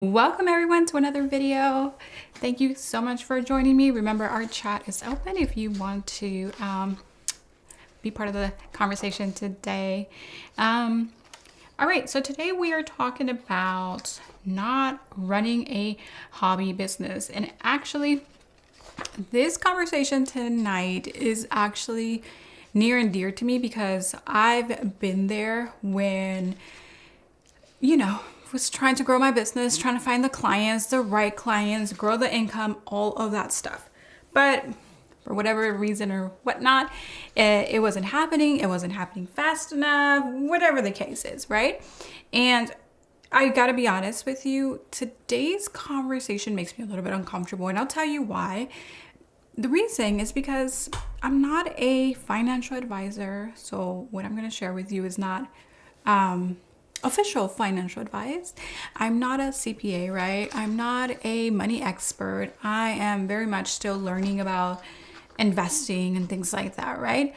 Welcome everyone to another video. Thank you so much for joining me. Remember, our chat is open if you want to be part of the conversation today. All right, so today we are talking about not running a hobby business. And actually, this conversation tonight is actually near and dear to me because I've been there when, was trying to grow my business, trying to find the clients, the right clients, grow the income, all of that stuff. But for whatever reason or whatnot, it wasn't happening. It wasn't happening fast enough, whatever the case is, right? And I gotta be honest with you, today's conversation makes me a little bit uncomfortable, and I'll tell you why. The reason is because I'm not a financial advisor, so what I'm gonna share with you is not official financial advice. I'm not a CPA, right? I'm not a money expert. I am very much still learning about investing and things like that, right?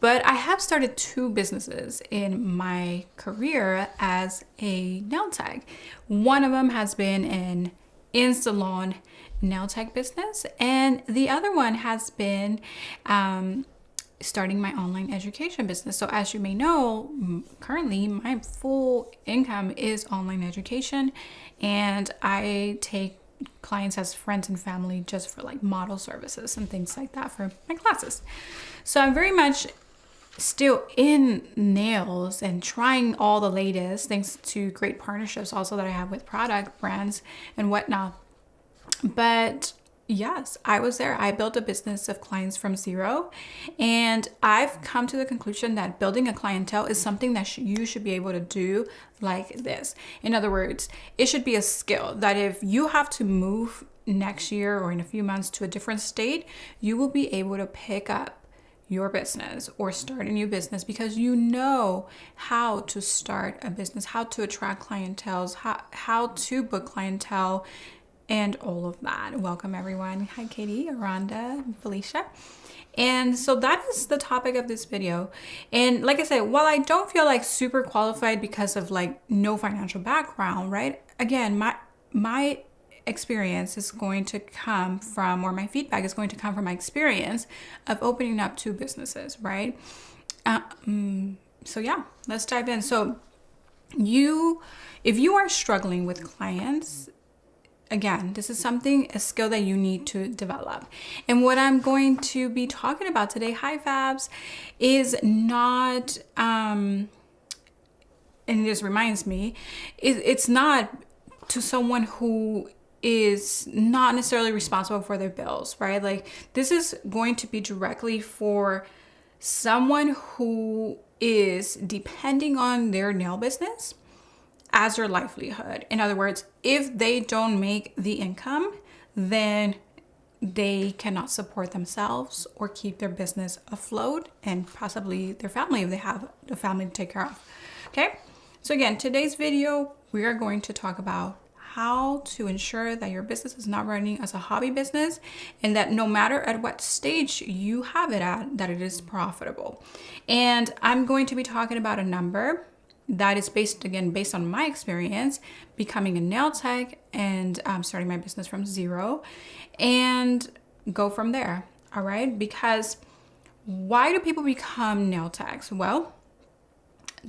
But I have started two businesses in my career as a nail tech. One of them has been an in-salon nail tech business, and the other one has been starting my online education business. So as you may know, currently my full income is online education, and I take clients as friends and family just for like model services and things like that for my classes. So I'm very much still in nails and trying all the latest, thanks to great partnerships also that I have with product brands and whatnot. But yes, I was there. I built a business of clients from zero, and I've come to the conclusion that building a clientele is something that you should be able to do like this. In other words, it should be a skill that if you have to move next year or in a few months to a different state, you will be able to pick up your business or start a new business because you know how to start a business, how to attract clientele, how to book clientele, and all of that. Welcome everyone. Hi Katie, Aranda, Felicia. And so that is the topic of this video. And like I said, while I don't feel like super qualified because of like no financial background, right? Again, my experience is going to come from, or my feedback is going to come from my experience of opening up two businesses, right? So yeah, let's dive in. So if you are struggling with clients, again, this is a skill that you need to develop. And what I'm going to be talking about today, hi Fabs, is not, and this reminds me, it's not to someone who is not necessarily responsible for their bills, right? Like this is going to be directly for someone who is depending on their nail business as their livelihood. In other words, if they don't make the income, then they cannot support themselves or keep their business afloat and possibly their family if they have a family to take care of. Okay, so again, today's video, we are going to talk about how to ensure that your business is not running as a hobby business, and that no matter at what stage you have it at, that it is profitable. And I'm going to be talking about a number that is based on my experience becoming a nail tech and starting my business from zero, and go from there. All right, because why do people become nail techs? Well,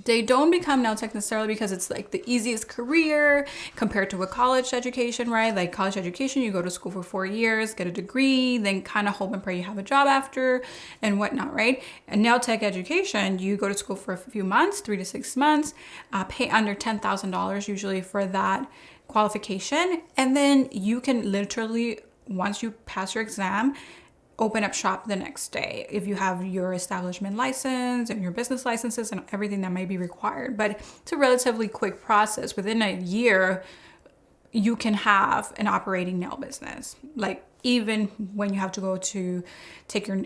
they don't become nail tech necessarily because it's like the easiest career compared to a college education, right? Like college education, you go to school for 4 years, get a degree, then kind of hope and pray you have a job after and whatnot, right? And nail tech education, you go to school for a few months, 3 to 6 months, pay under $10,000 usually for that qualification. And then you can literally, once you pass your exam, open up shop the next day if you have your establishment license and your business licenses and everything that may be required. But it's a relatively quick process. Within a year, you can have an operating nail business. Like even when you have to go to take your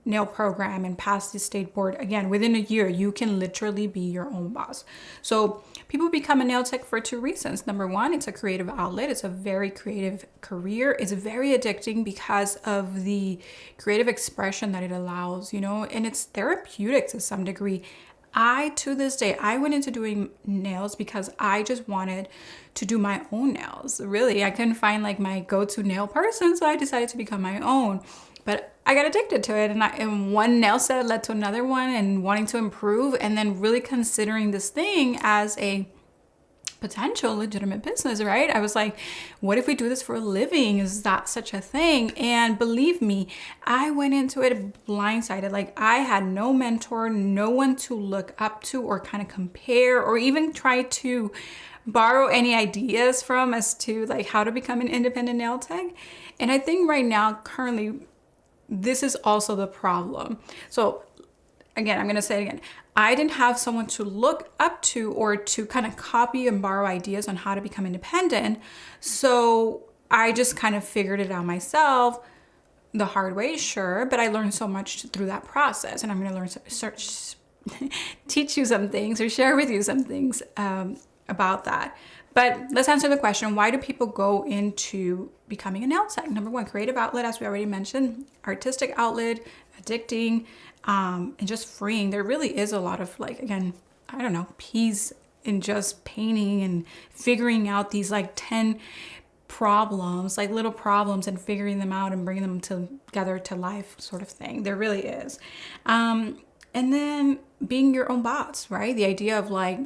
nail program and pass the state board, again, within a year, you can literally be your own boss. So people become a nail tech for two reasons. Number one, it's a creative outlet. It's a very creative career. It's very addicting because of the creative expression that it allows, and it's therapeutic to some degree. To this day, I went into doing nails because I just wanted to do my own nails. Really, I couldn't find like my go-to nail person, so I decided to become my own. But I got addicted to it, and one nail set led to another one, and wanting to improve, and then really considering this thing as a potential legitimate business, right? I was like, what if we do this for a living? Is that such a thing? And believe me, I went into it blindsided. Like, I had no mentor, no one to look up to or kind of compare or even try to borrow any ideas from as to like how to become an independent nail tech. And I think right now, currently, this is also the problem. So again, I'm going to say it again. I didn't have someone to look up to or to kind of copy and borrow ideas on how to become independent. So I just kind of figured it out myself the hard way, sure, but I learned so much through that process. And I'm going to teach you some things or share with you some things about that. But let's answer the question, why do people go into becoming a nail tech? Number one, creative outlet, as we already mentioned, artistic outlet, addicting, and just freeing. There really is a lot of like, again, I don't know, peace in just painting and figuring out these like 10 problems, like little problems, and figuring them out and bringing them together to life sort of thing. There really is. And then being your own boss, right? The idea of like,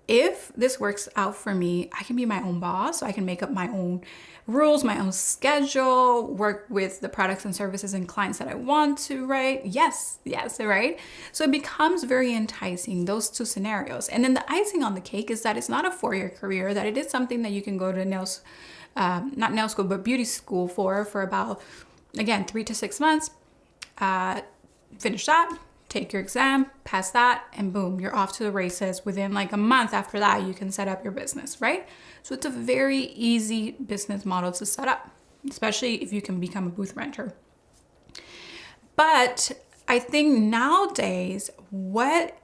if this works out for me, I can be my own boss. So I can make up my own rules, my own schedule, work with the products and services and clients that I want to, right? Yes, right? So it becomes very enticing, those two scenarios. And then the icing on the cake is that it's not a 4-year career, that it is something that you can go to not nail school, but beauty school for about, again, 3 to 6 months, finish that, take your exam, pass that, and boom, you're off to the races. Within like a month after that, you can set up your business, right? So it's a very easy business model to set up, especially if you can become a booth renter. But I think nowadays, what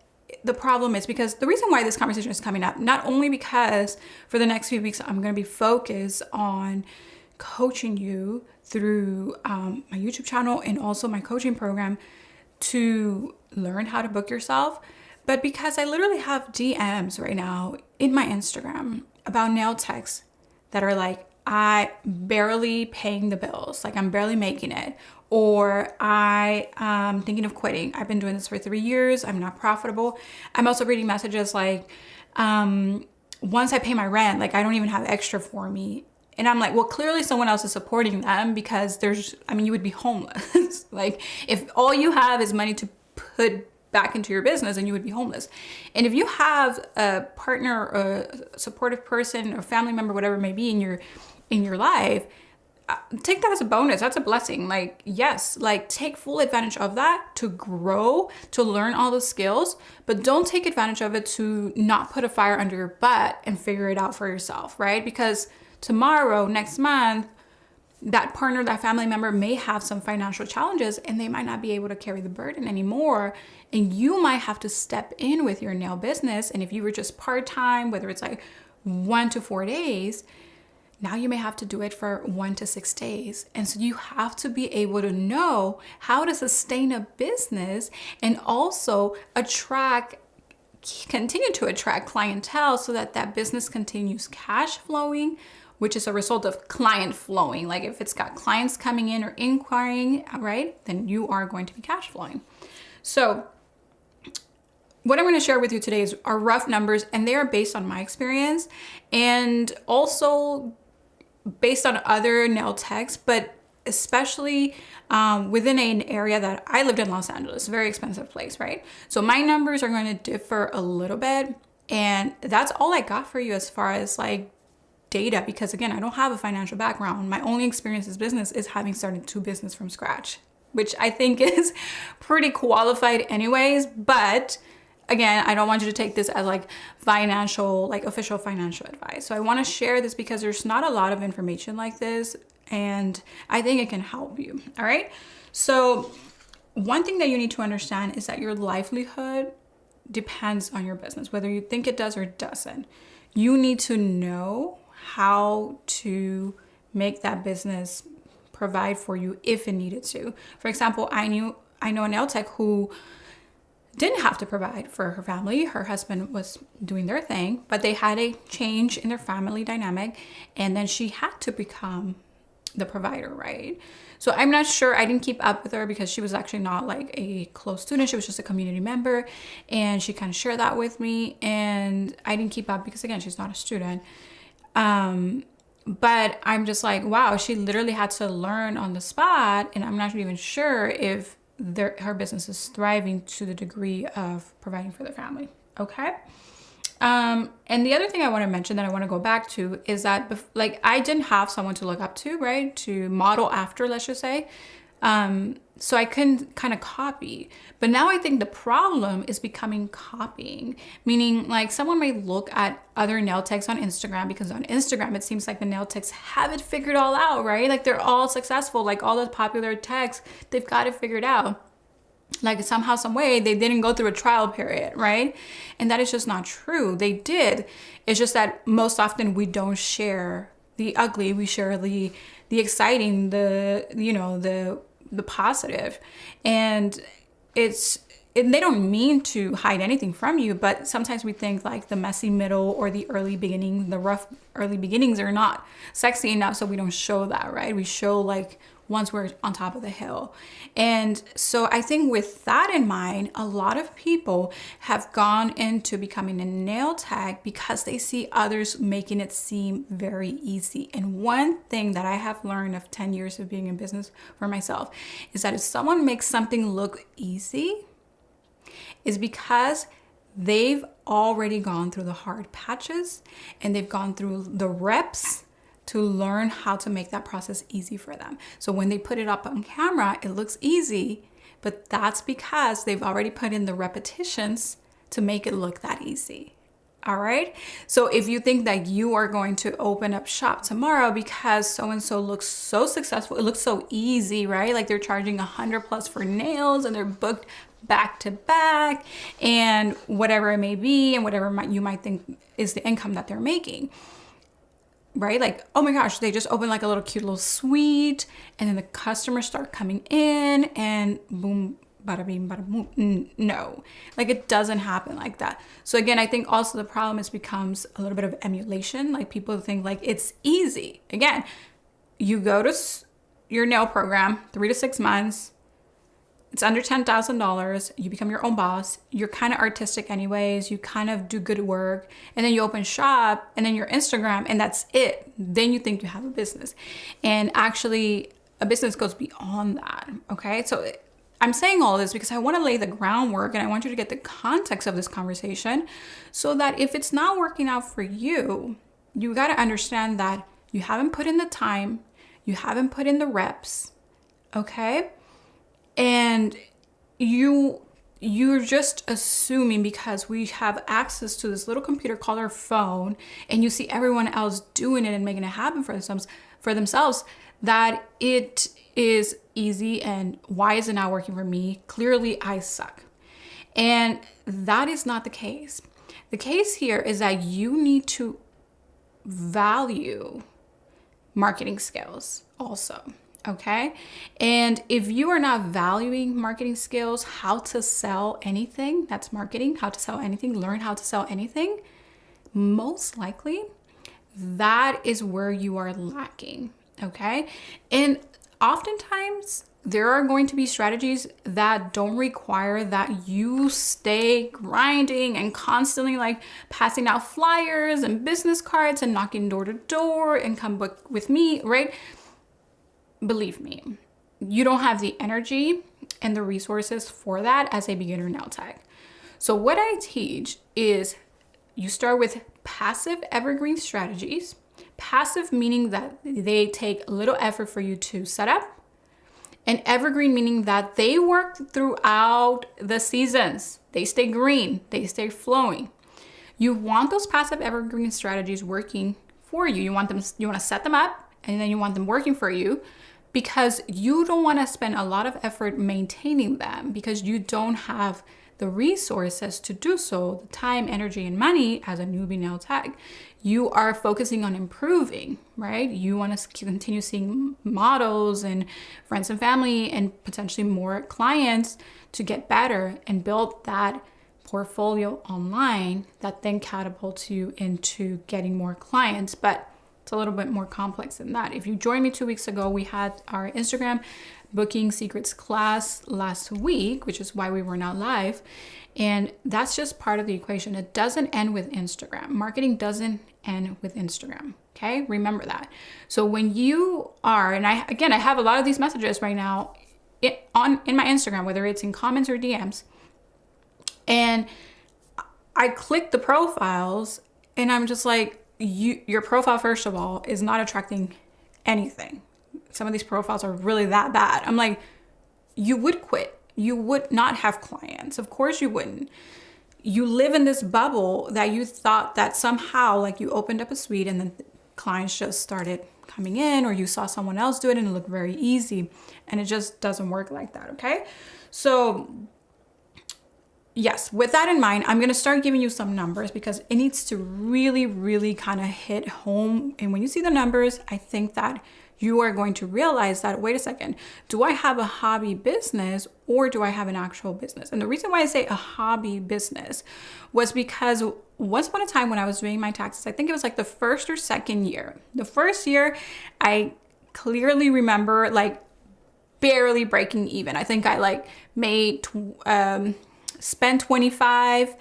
the problem is, because the reason why this conversation is coming up, not only because for the next few weeks, I'm going to be focused on coaching you through my YouTube channel and also my coaching program to learn how to book yourself, but because I literally have DMs right now in my Instagram about nail techs that are like, I barely paying the bills, like I'm barely making it, or I am thinking of quitting. I've been doing this for 3 years. I'm not profitable. I'm also reading messages like, once I pay my rent, like I don't even have extra for me. And I'm like, well, clearly someone else is supporting them, because you would be homeless. Like if all you have is money to put back into your business, and you would be homeless. And if you have a partner, or a supportive person or family member, whatever it may be in your life, take that as a bonus. That's a blessing. Like, yes, like take full advantage of that to grow, to learn all the skills, but don't take advantage of it to not put a fire under your butt and figure it out for yourself, right? Because tomorrow, next month, that partner, that family member may have some financial challenges, and they might not be able to carry the burden anymore. And you might have to step in with your nail business. And if you were just part-time, whether it's like 1 to 4 days, now you may have to do it for 1 to 6 days. And so you have to be able to know how to sustain a business and also continue to attract clientele so that business continues cash flowing, which is a result of client flowing. Like if it's got clients coming in or inquiring, right, then you are going to be cash flowing. So what I'm going to share with you today are rough numbers, and they are based on my experience and also based on other nail techs, but especially within an area that I lived in, Los Angeles, a very expensive place, right? So my numbers are going to differ a little bit, and that's all I got for you as far as like data, because again, I don't have a financial background. My only experience as business is having started 2 business from scratch, which I think is pretty qualified anyways. But again, I don't want you to take this as like official financial advice. So I want to share this because there's not a lot of information like this, and I think it can help you. All right. So one thing that you need to understand is that your livelihood depends on your business, whether you think it does or doesn't. You need to know how to make that business provide for you if it needed to. For example, I know a nail tech who didn't have to provide for her family. Her husband was doing their thing, but they had a change in their family dynamic, and then she had to become the provider, right? So I'm not sure. I didn't keep up with her because she was actually not like a close student. She was just a community member, and she kind of shared that with me, and I didn't keep up because, again, she's not a student. But I'm just like, wow, she literally had to learn on the spot, and I'm not even sure if her business is thriving to the degree of providing for their family. Okay. And the other thing I want to mention that I want to go back to is that, like, I didn't have someone to look up to, right? To model after, let's just say. So I couldn't kind of copy. But now I think the problem is becoming copying, meaning like someone may look at other nail techs on Instagram, because on Instagram, it seems like the nail techs have it figured all out, right? Like they're all successful, like all the popular techs, they've got it figured out. Like somehow, some way, they didn't go through a trial period, right? And that is just not true. They did. It's just that most often we don't share the ugly. We share the exciting, the positive. And they don't mean to hide anything from you, but sometimes we think like the messy middle or the early beginning, the rough early beginnings are not sexy enough, so we don't show that, right? We show like once we're on top of the hill. And so I think with that in mind, a lot of people have gone into becoming a nail tech because they see others making it seem very easy. And one thing that I have learned of 10 years of being in business for myself is that if someone makes something look easy, is because they've already gone through the hard patches and they've gone through the reps to learn how to make that process easy for them. So when they put it up on camera, it looks easy, but that's because they've already put in the repetitions to make it look that easy. All right. So if you think that you are going to open up shop tomorrow because so-and-so looks so successful, it looks so easy, right? Like they're charging $100+ for nails and they're booked back to back and whatever it may be and whatever you might think is the income that they're making. Right? Like, oh my gosh, they just opened like a little cute little suite and then the customers start coming in and boom, bada bing, bada boom. No, like it doesn't happen like that. So again, I think also the problem becomes a little bit of emulation. Like people think like it's easy. Again, you go to your nail program, 3 to 6 months, it's under $10,000. You become your own boss. You're kind of artistic anyways. You kind of do good work. And then you open shop and then your Instagram and that's it. Then you think you have a business. And actually a business goes beyond that. Okay. So I'm saying all this because I want to lay the groundwork and I want you to get the context of this conversation so that if it's not working out for you, you got to understand that you haven't put in the time. You haven't put in the reps. Okay. And you're just assuming because we have access to this little computer called our phone and you see everyone else doing it and making it happen for themselves that it is easy and why is it not working for me? Clearly I suck. And that is not the case. The case here is that you need to value marketing skills also. Okay. And if you are not valuing marketing skills, how to sell anything, that's marketing, how to sell anything, learn how to sell anything, most likely that is where you are lacking. Okay. And oftentimes there are going to be strategies that don't require that you stay grinding and constantly like passing out flyers and business cards and knocking door to door and come book with me, right? Believe me, you don't have the energy and the resources for that as a beginner nail tech. So what I teach is you start with passive evergreen strategies. Passive meaning that they take little effort for you to set up. And evergreen meaning that they work throughout the seasons. They stay green, they stay flowing. You want those passive evergreen strategies working for you. You want to set them up and then you want them working for you because you don't want to spend a lot of effort maintaining them because you don't have the resources to do so, the time, energy, and money as a newbie nail tech. you are focusing on improving, right? You want to continue seeing models and friends and family and potentially more clients to get better and build that portfolio online that then catapults you into getting more clients. But it's a little bit more complex than that. If you joined me 2 weeks ago, we had our Instagram booking secrets class last week, which is why we were not live. And that's just part of the equation. It doesn't end with Instagram. Marketing doesn't end with Instagram. Okay, remember that. So when you are, and I have a lot of these messages right now in my Instagram, whether it's in comments or DMs, and I click the profiles and I'm just like, your profile, first of all, is not attracting anything. Some of these profiles are really that bad. I'm like, you would quit. You would not have clients. Of course you wouldn't. You live in this bubble that you thought that somehow, like, you opened up a suite and then clients just started coming in, or you saw someone else do it and it looked very easy, and it just doesn't work like that. Okay. So yes, with that in mind, I'm going to start giving you some numbers because it needs to really, really kind of hit home. And when you see the numbers, I think that you are going to realize that, wait a second, do I have a hobby business or do I have an actual business? And the reason why I say a hobby business was because once upon a time when I was doing my taxes, I think it was like the first or second year. The first year, I clearly remember like barely breaking even. I think I like made, spent 25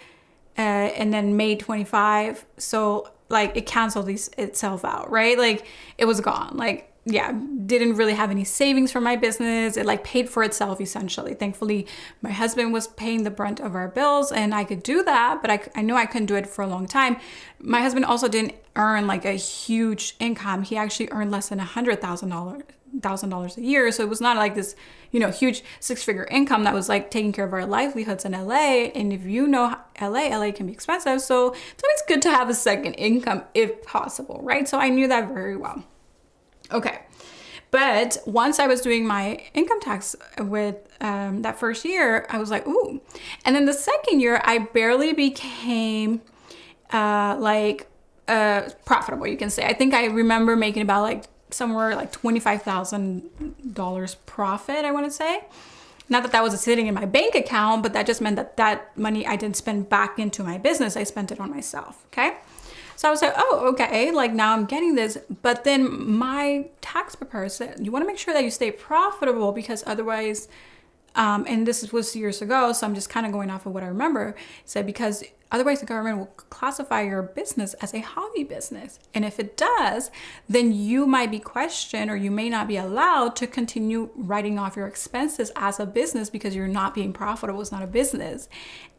and then made 25. So like it canceled itself out, right? Like it was gone. Like, yeah, didn't really have any savings for my business. It like paid for itself essentially. Thankfully, my husband was paying the brunt of our bills and I could do that, but I knew I couldn't do it for a long time. My husband also didn't earn like a huge income. He actually earned less than $100,000 a year. So it was not like this, huge 6-figure income that was like taking care of our livelihoods in LA. And if you know LA can be expensive. So it's always good to have a second income if possible, right? So I knew that very well. Okay. But once I was doing my income tax with that first year, I was like, ooh. And then the second year, I barely became profitable, you can say. I think I remember making about like somewhere like $25,000 profit, I want to say. Not that was sitting in my bank account, but that just meant that money I didn't spend back into my business. I spent it on myself. Okay. So I was like, oh, okay, like now I'm getting this. But then my tax preparer said, you want to make sure that you stay profitable because otherwise, and this was years ago, so I'm just kind of going off of what I remember, said because otherwise the government will classify your business as a hobby business. And if it does, then you might be questioned or you may not be allowed to continue writing off your expenses as a business because you're not being profitable. It's not a business.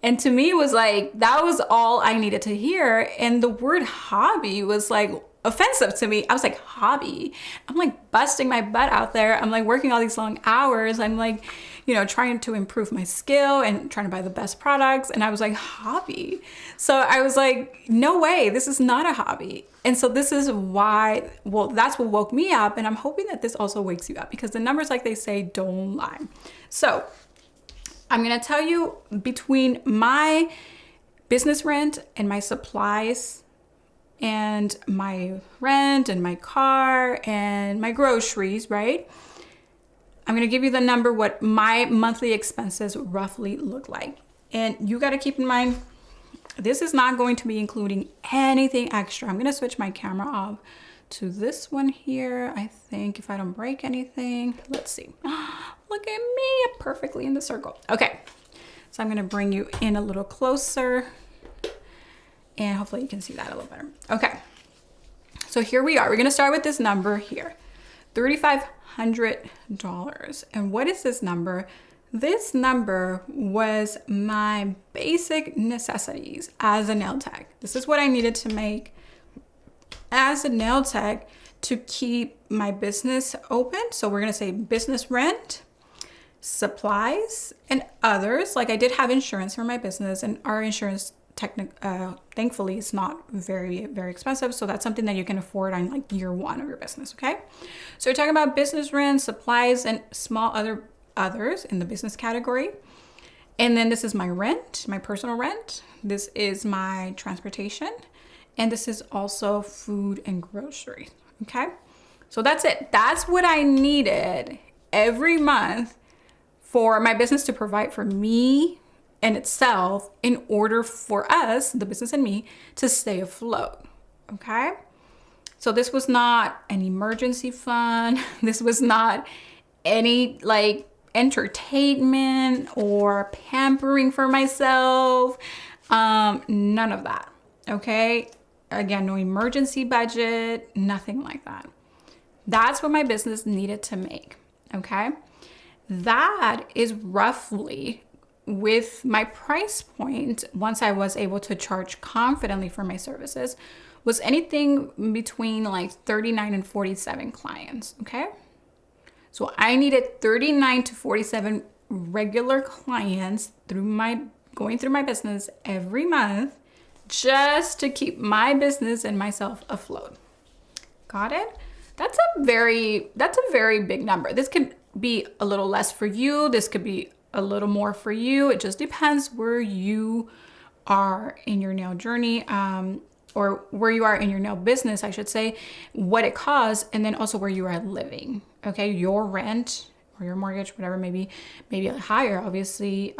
And to me, it was like, that was all I needed to hear. And the word hobby was like offensive to me. I was like, hobby? I'm like busting my butt out there. I'm like working all these long hours. I'm like, trying to improve my skill and trying to buy the best products. And I was like, hobby? So I was like, no way, this is not a hobby. And so this is why, that's what woke me up. And I'm hoping that this also wakes you up because the numbers, like they say, don't lie. So I'm going to tell you between my business rent and my supplies and my rent and my car and my groceries, right? I'm going to give you the number, what my monthly expenses roughly look like. And you got to keep in mind, this is not going to be including anything extra. I'm going to switch my camera off to this one here. I think if I don't break anything, let's see. Look at me, perfectly in the circle. Okay. So I'm going to bring you in a little closer and hopefully you can see that a little better. Okay. So here we are. We're going to start with this number here, $3,500. And what is this number? This number was my basic necessities as a nail tech. This is what I needed to make as a nail tech to keep my business open. So we're going to say business rent, supplies, and others. Like I did have insurance for my business, and our insurance thankfully it's not very, very expensive. So that's something that you can afford on like year one of your business. Okay. So we're talking about business rent, supplies, and small others in the business category. And then this is my rent, my personal rent. This is my transportation. And this is also food and groceries. Okay. So that's it. That's what I needed every month for my business to provide for me and itself in order for us, the business and me, to stay afloat. Okay. So this was not an emergency fund. This was not any like entertainment or pampering for myself. None of that. Okay. Again, no emergency budget, nothing like that. That's what my business needed to make. Okay. That is roughly with my price point, once I was able to charge confidently for my services, was anything between like 39 and 47 clients. Okay. So I needed 39 to 47 regular clients going through my business every month just to keep my business and myself afloat. Got it? That's a very big number. This could be a little less for you. This could be a little more for you. It just depends where you are in your nail journey, or where you are in your nail business, I should say, what it costs, and then also where you are living. Okay, your rent or your mortgage, whatever, maybe higher, obviously,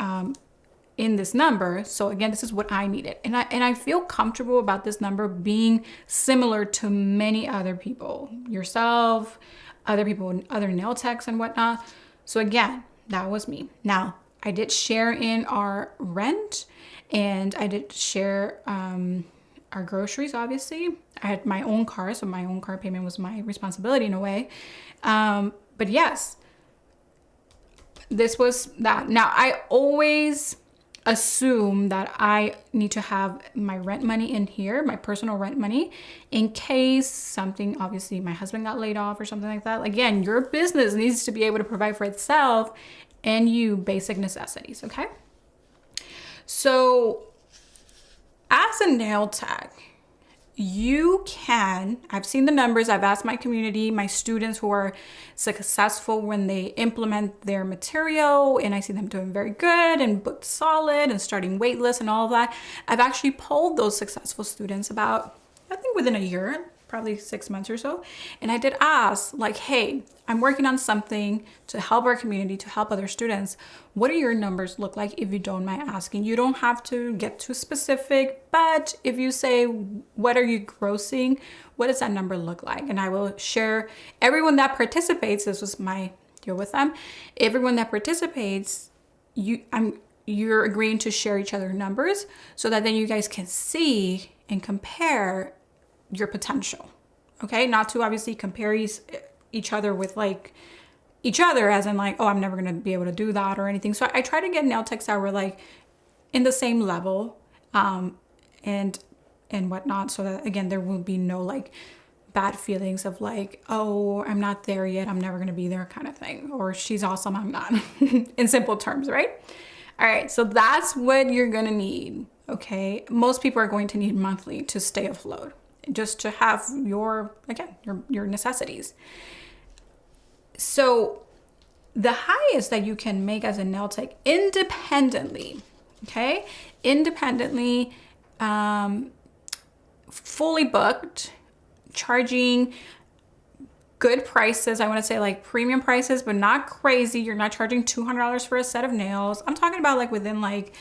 in this number. So again, this is what I needed. And I feel comfortable about this number being similar to many other people, yourself, other people, other nail techs and whatnot. So again, that was me. Now, I did share in our rent, and I did share our groceries, obviously. I had my own car, so my own car payment was my responsibility in a way. But yes, this was that. Now, I always assume that I need to have my rent money in here, my personal rent money, in case something, obviously my husband got laid off or something like that. Again, your business needs to be able to provide for itself and you basic necessities, okay? So as a nail tech, I've seen the numbers, I've asked my community, my students who are successful when they implement their material, and I see them doing very good and booked solid and starting waitlist and all of that. I've actually polled those successful students about, I think within a year, probably 6 months or so. And I did ask like, hey, I'm working on something to help our community, to help other students. What do your numbers look like, if you don't mind asking? You don't have to get too specific, but if you say, what are you grossing? What does that number look like? And I will share everyone that participates. This was my deal with them. Everyone that participates, you're agreeing to share each other numbers so that then you guys can see and compare your potential. Okay. Not to obviously compare each other with like each other as in like, oh, I'm never going to be able to do that or anything. So I try to get nail techs that were like in the same level, and whatnot. So that again, there will be no like bad feelings of like, oh, I'm not there yet, I'm never going to be there kind of thing. Or she's awesome, I'm not. In simple terms, right? All right. So that's what you're going to need. Okay. Most people are going to need monthly to stay afloat, just to have your necessities. So the highest that you can make as a nail tech independently, okay? Independently, fully booked, charging good prices. I want to say like premium prices, but not crazy. You're not charging $200 for a set of nails. I'm talking about like within like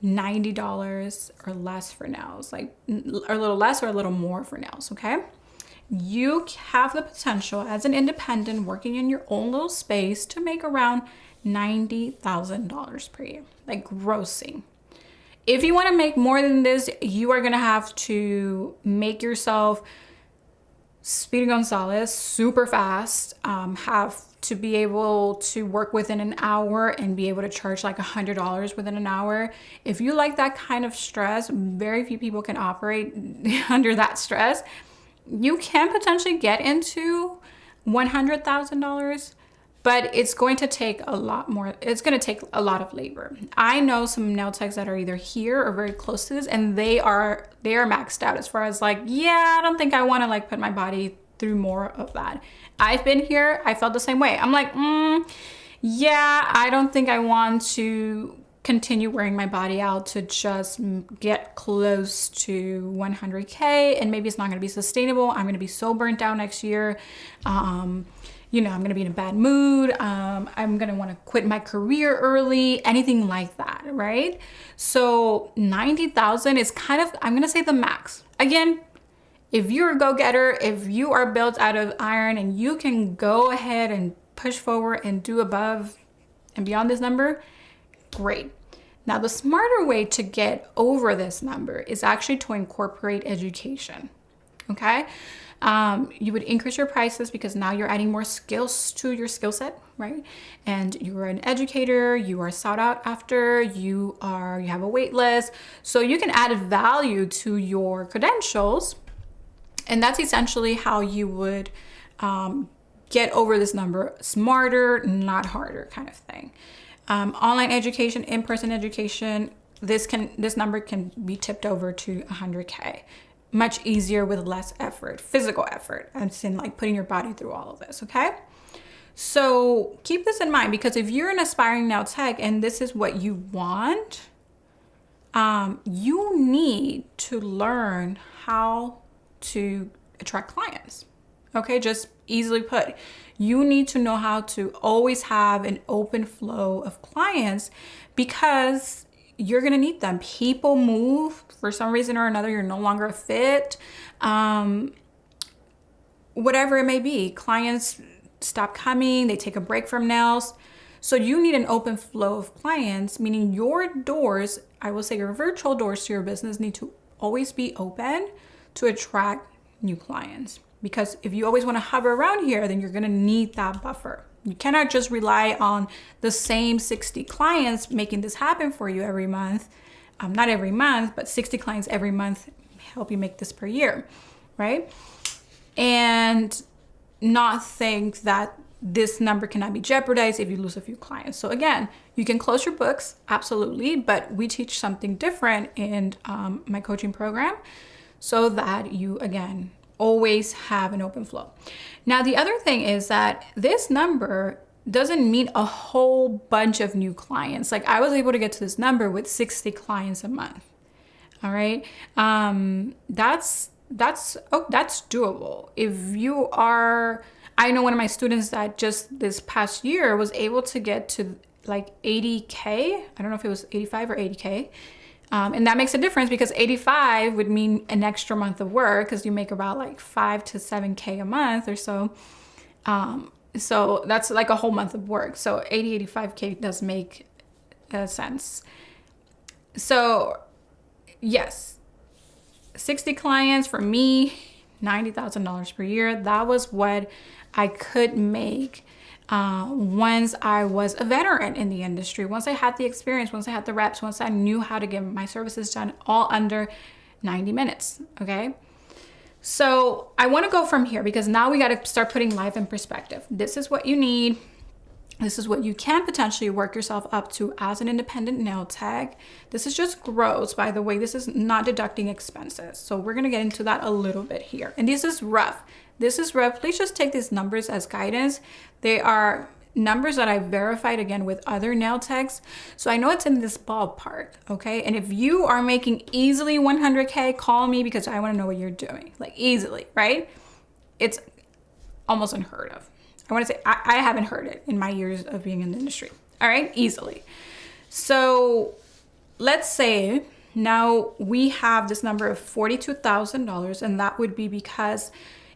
$90 or less for nails, like a little less or a little more for nails, okay? You have the potential as an independent working in your own little space to make around $90,000 per year, like grossing. If you want to make more than this, you are going to have to make yourself Speedy Gonzalez super fast, have to be able to work within an hour and be able to charge like $100 within an hour. If you like that kind of stress, very few people can operate under that stress. You can potentially get into $100,000, but it's going to take a lot more. It's going to take a lot of labor. I know some nail techs that are either here or very close to this, and they are maxed out as far as like, yeah, I don't think I want to like put my body through more of that. I've been here. I felt the same way. I'm like, yeah, I don't think I want to continue wearing my body out to just get close to 100K, and maybe it's not going to be sustainable. I'm going to be so burnt out next year. You know, I'm going to be in a bad mood. I'm going to want to quit my career early, anything like that, right? So 90,000 is kind of, I'm going to say the max. Again, if you're a go-getter, if you are built out of iron and you can go ahead and push forward and do above and beyond this number, great. Now, the smarter way to get over this number is actually to incorporate education, okay? You would increase your prices because now you're adding more skills to your skill set, right? And you are an educator, you are sought out after, you have a wait list. So you can add value to your credentials. And that's essentially how you would get over this number. Smarter, not harder kind of thing. Online education, in-person education, this number can be tipped over to 100K. Much easier with less effort, physical effort, and in like putting your body through all of this, okay? So keep this in mind, because if you're an aspiring nail tech and this is what you want, you need to learn how to attract clients. Okay, just easily put, you need to know how to always have an open flow of clients, because you're gonna need them. People move for some reason or another. You're no longer a fit. Whatever it may be, clients stop coming, they take a break from nails. So you need an open flow of clients, meaning your doors, I will say your virtual doors to your business, need to always be open to attract new clients. Because if you always want to hover around here, then you're going to need that buffer. You cannot just rely on the same 60 clients making this happen for you every month. Not every month, but 60 clients every month help you make this per year, right? And not think that this number cannot be jeopardized if you lose a few clients. So again, you can close your books, absolutely, but we teach something different in my coaching program so that you, again, always have an open flow. Now, the other thing is that this number doesn't mean a whole bunch of new clients. Like, I was able to get to this number with 60 clients a month. All right. That's doable. If you are, I know one of my students that just this past year was able to get to like 80K. I don't know if it was 85 or 80K. And that makes a difference, because 85 would mean an extra month of work, because you make about like 5 to 7K a month or so. So that's like a whole month of work. So 85K does make sense. So yes, 60 clients for me, $90,000 per year. That was what I could make once I was a veteran in the industry, once I had the experience, once I had the reps, once I knew how to get my services done, all under 90 minutes, okay? So I wanna go from here, because now we gotta start putting life in perspective. This is what you need. This is what you can potentially work yourself up to as an independent nail tech. This is just gross, by the way. This is not deducting expenses. So we're gonna get into that a little bit here. And this is rough. This is rough. Please just take these numbers as guidance. They are numbers that I verified again with other nail techs. So I know it's in this ballpark, okay? And if you are making easily 100K, call me, because I wanna know what you're doing. Like, easily, right? It's almost unheard of. I wanna say, I haven't heard it in my years of being in the industry. All right, easily. So let's say now we have this number of $42,000, and that would be because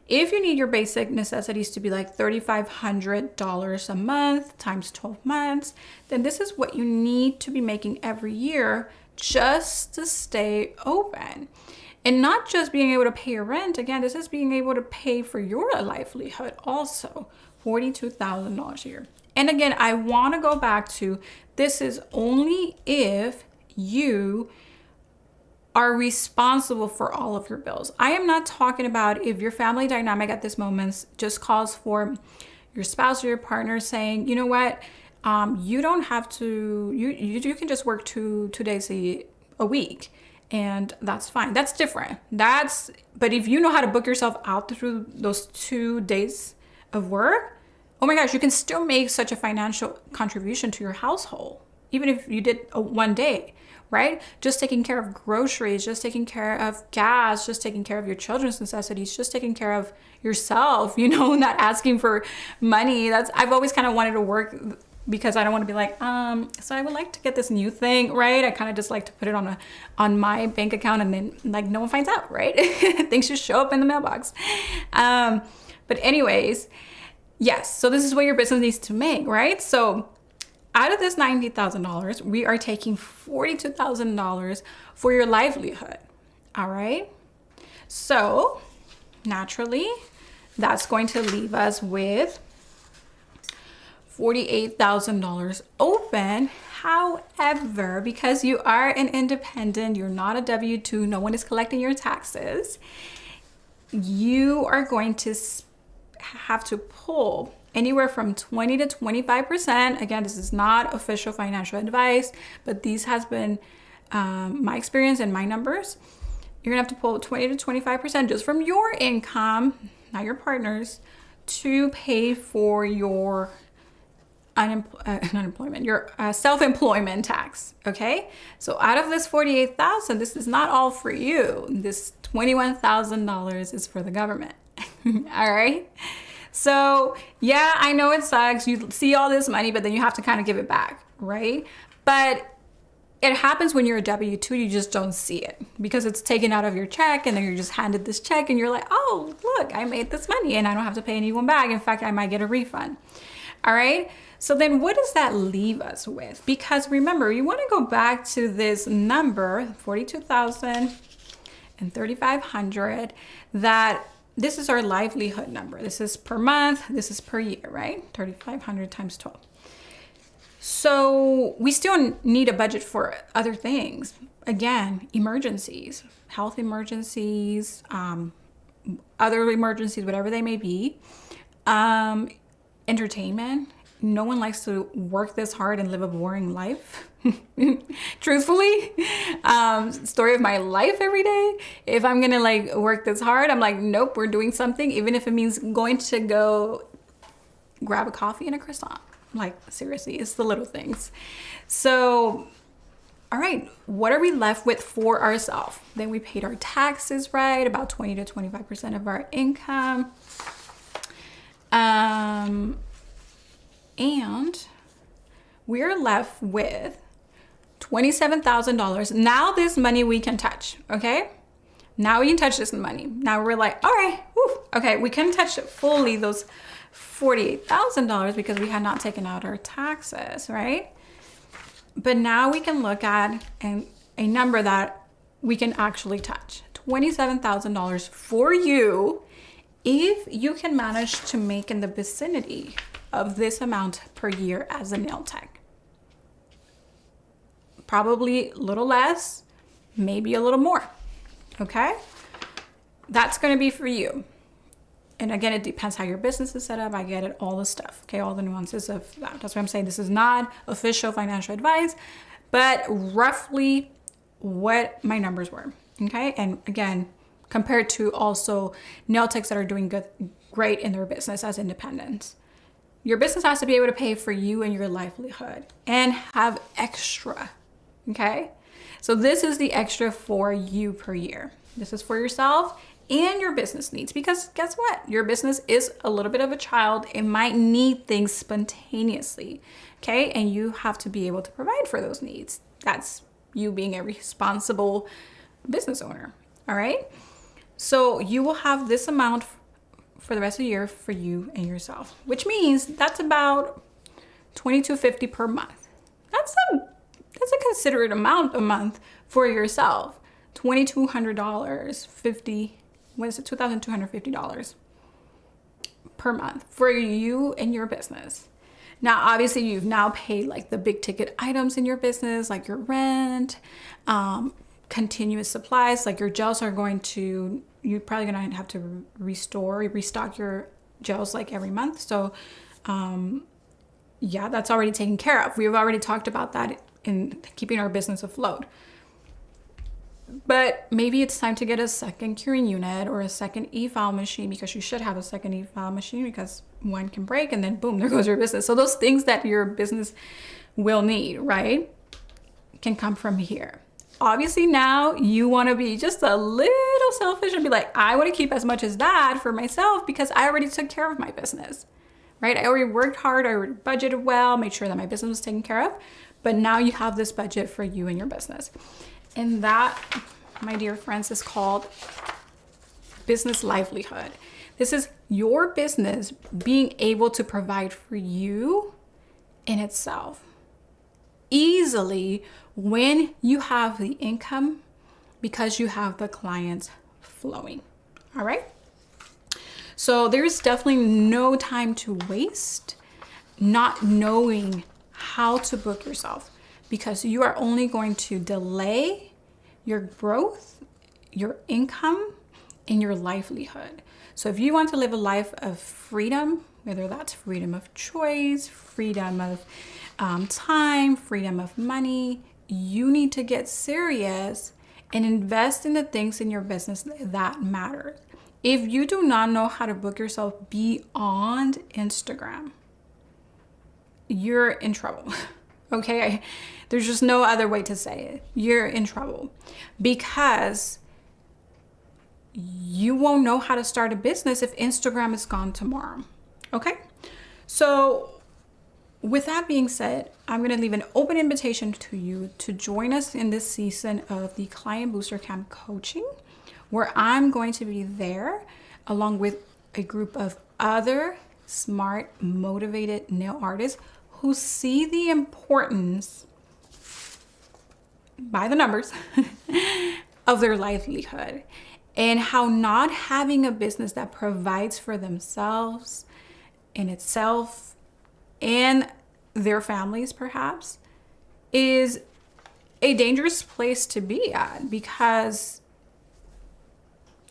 if you need your basic necessities to be like $3,500 a month times 12 months, then this is what you need to be making every year just to stay open. And not just being able to pay your rent. Again, this is being able to pay for your livelihood also. $42,000 a year. And again, I want to go back to, this is only if you are responsible for all of your bills. I am not talking about if your family dynamic at this moment just calls for your spouse or your partner saying, you know what, you don't have to, you can just work two days a week, and that's fine. That's different. But if you know how to book yourself out through those 2 days of work, oh my gosh, you can still make such a financial contribution to your household. even if you did one day, right? Just taking care of groceries, just taking care of gas, just taking care of your children's necessities, just taking care of yourself, you know, not asking for money. I've always kind of wanted to work because I don't want to be like, so I would like to get this new thing, right? I kind of just like to put it on my bank account and then like no one finds out, right? Things just show up in the mailbox. But anyways, yes, so this is what your business needs to make, right? So out of this $90,000, we are taking $42,000 for your livelihood, all right? So naturally, that's going to leave us with $48,000 open. However, because you are an independent, you're not a W-2, no one is collecting your taxes, you are going to have to pull anywhere from 20 to 25%. Again, this is not official financial advice, but these has been my experience and my numbers. You're gonna have to pull 20 to 25% just from your income, not your partner's, to pay for your unemployment, your self-employment tax. Okay, so out of this $48,000, this is not all for you. This $21,000 is for the government. All right. So yeah, I know it sucks. You see all this money, but then you have to kind of give it back, right? But it happens when you're a W-2, you just don't see it because it's taken out of your check and then you're just handed this check and you're like, oh, look, I made this money and I don't have to pay anyone back. In fact, I might get a refund. All right. So then what does that leave us with? Because remember, you want to go back to this number, 42,000 and 3,500, that this is our livelihood number. This is per month. This is per year, right? 3,500 times 12. So we still need a budget for other things. Again, emergencies, health emergencies, other emergencies, whatever they may be. Entertainment. No one likes to work this hard and live a boring life. Truthfully, story of my life every day. If I'm gonna like work this hard, I'm like, nope, we're doing something, even if it means going to go grab a coffee and a croissant. Like seriously, it's the little things. So, all right, what are we left with for ourselves? Then we paid our taxes, right? About 20 to 25% of our income. And we're left with $27,000. Now this money we can touch, okay? Now we can touch this money. Now we're like, all right, whew, okay, we can touch it fully, those $48,000 because we had not taken out our taxes, right? But now we can look at a number that we can actually touch. $27,000 for you if you can manage to make in the vicinity of this amount per year as a nail tech. Probably a little less, maybe a little more, okay? That's gonna be for you. And again, it depends how your business is set up. I get it, all the stuff, okay? All the nuances of that. That's what I'm saying. This is not official financial advice, but roughly what my numbers were, okay? And again, compared to also nail techs that are doing great in their business as independents. Your business has to be able to pay for you and your livelihood and have extra, okay? So this is the extra for you per year. This is for yourself and your business needs, because guess what? Your business is a little bit of a child. It might need things spontaneously, okay? And you have to be able to provide for those needs. That's you being a responsible business owner, all right? So you will have this amount for the rest of the year for you and yourself, which means that's about $2,250 per month. That's a considerate amount a month for yourself. $2,250, what is it? $2,250 per month for you and your business. Now, obviously, you've now paid like the big ticket items in your business, like your rent, continuous supplies, like your gels are going to, you're probably going to have to restock your gels like every month. So yeah, that's already taken care of. We've already talked about that in keeping our business afloat. But maybe it's time to get a second curing unit or a second e-file machine, because you should have a second e-file machine, because one can break and then boom, there goes your business. So those things that your business will need, right, can come from here. Obviously now you want to be just a little selfish and be like, I want to keep as much as that for myself because I already took care of my business, right? I already worked hard, I already budgeted well, made sure that my business was taken care of, but now you have this budget for you and your business. And that, my dear friends, is called business livelihood. This is your business being able to provide for you in itself easily when you have the income because you have the clients flowing. All right. So there's definitely no time to waste not knowing how to book yourself, because you are only going to delay your growth, your income, and your livelihood. So if you want to live a life of freedom, whether that's freedom of choice, freedom of time, freedom of money, you need to get serious and invest in the things in your business that matter. If you do not know how to book yourself beyond Instagram, you're in trouble. Okay? There's just no other way to say it. You're in trouble because you won't know how to start a business if Instagram is gone tomorrow. Okay? So with that being said, I'm going to leave an open invitation to you to join us in this season of the Client Booster Camp coaching, where I'm going to be there along with a group of other smart, motivated nail artists who see the importance by the numbers of their livelihood and how not having a business that provides for themselves in itself and their families perhaps is a dangerous place to be at, because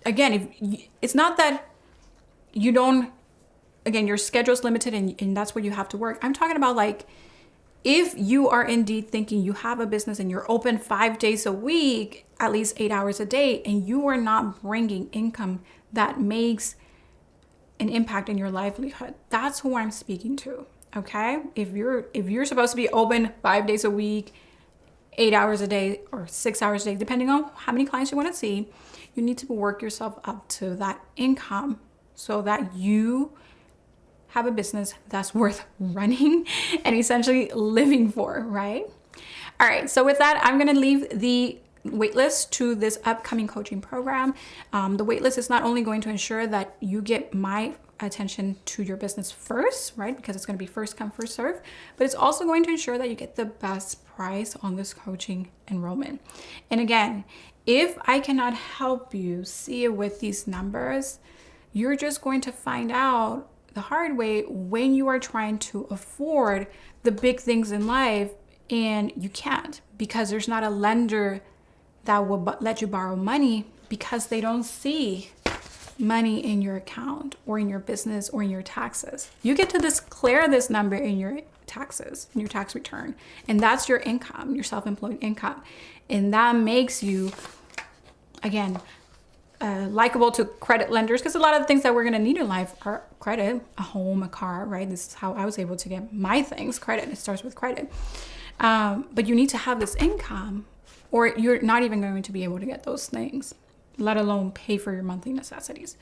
again, if it's not that you don't, again, your schedule's limited and that's what you have to work. I'm talking about like, if you are indeed thinking you have a business and you're open 5 days a week, at least 8 hours a day, and you are not bringing income that makes an impact in your livelihood, that's who I'm speaking to. Okay? If you're supposed to be open 5 days a week, 8 hours a day, or 6 hours a day, depending on how many clients you want to see, you need to work yourself up to that income so that you have a business that's worth running and essentially living for, right? All right, so with that, I'm gonna leave the waitlist to this upcoming coaching program. The waitlist is not only going to ensure that you get my attention to your business first, right? Because it's gonna be first come, first serve, but it's also going to ensure that you get the best price on this coaching enrollment. And again, if I cannot help you see it with these numbers, you're just going to find out the hard way when you are trying to afford the big things in life and you can't, because there's not a lender that will let you borrow money because they don't see money in your account or in your business or in your taxes. You get to declare this number in your taxes, in your tax return, and that's your income, your self-employed income. And that makes you, again, likable to credit lenders, because a lot of the things that we're going to need in life are credit, a home, a car, right? This is how I was able to get my things, credit. It starts with credit. But you need to have this income or you're not even going to be able to get those things, let alone pay for your monthly necessities.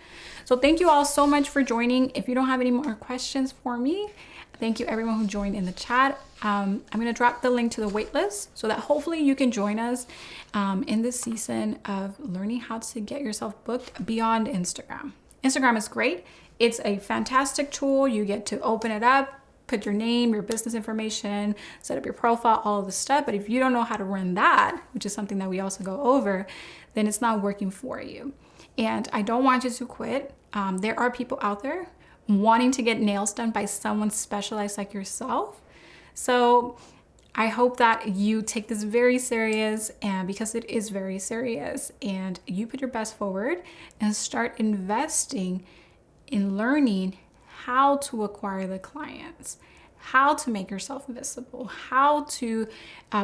So thank you all so much for joining. If you don't have any more questions for me, thank you everyone who joined in the chat. I'm going to drop the link to the waitlist so that hopefully you can join us in this season of learning how to get yourself booked beyond Instagram. Instagram is great. It's a fantastic tool. You get to open it up, put your name, your business information, set up your profile, all of the stuff. But if you don't know how to run that, which is something that we also go over, then it's not working for you. And I don't want you to quit. There are people out there wanting to get nails done by someone specialized like yourself. So I hope that you take this very serious, and because it is very serious, and you put your best forward and start investing in learning how to acquire the clients, how to make yourself visible, how to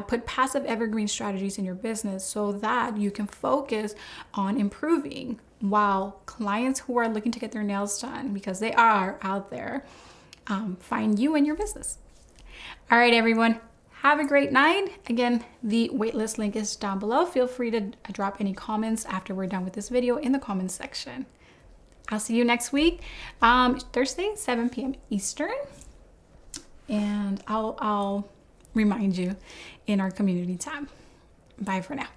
put passive evergreen strategies in your business so that you can focus on improving while clients who are looking to get their nails done, because they are out there, find you and your business. All right, everyone, Have a great night. Again, the waitlist link is down below. Feel free to drop any comments after we're done with this video in the comments section. I'll see you next week, Thursday, 7 p.m. Eastern. And I'll remind you in our community tab. Bye for now.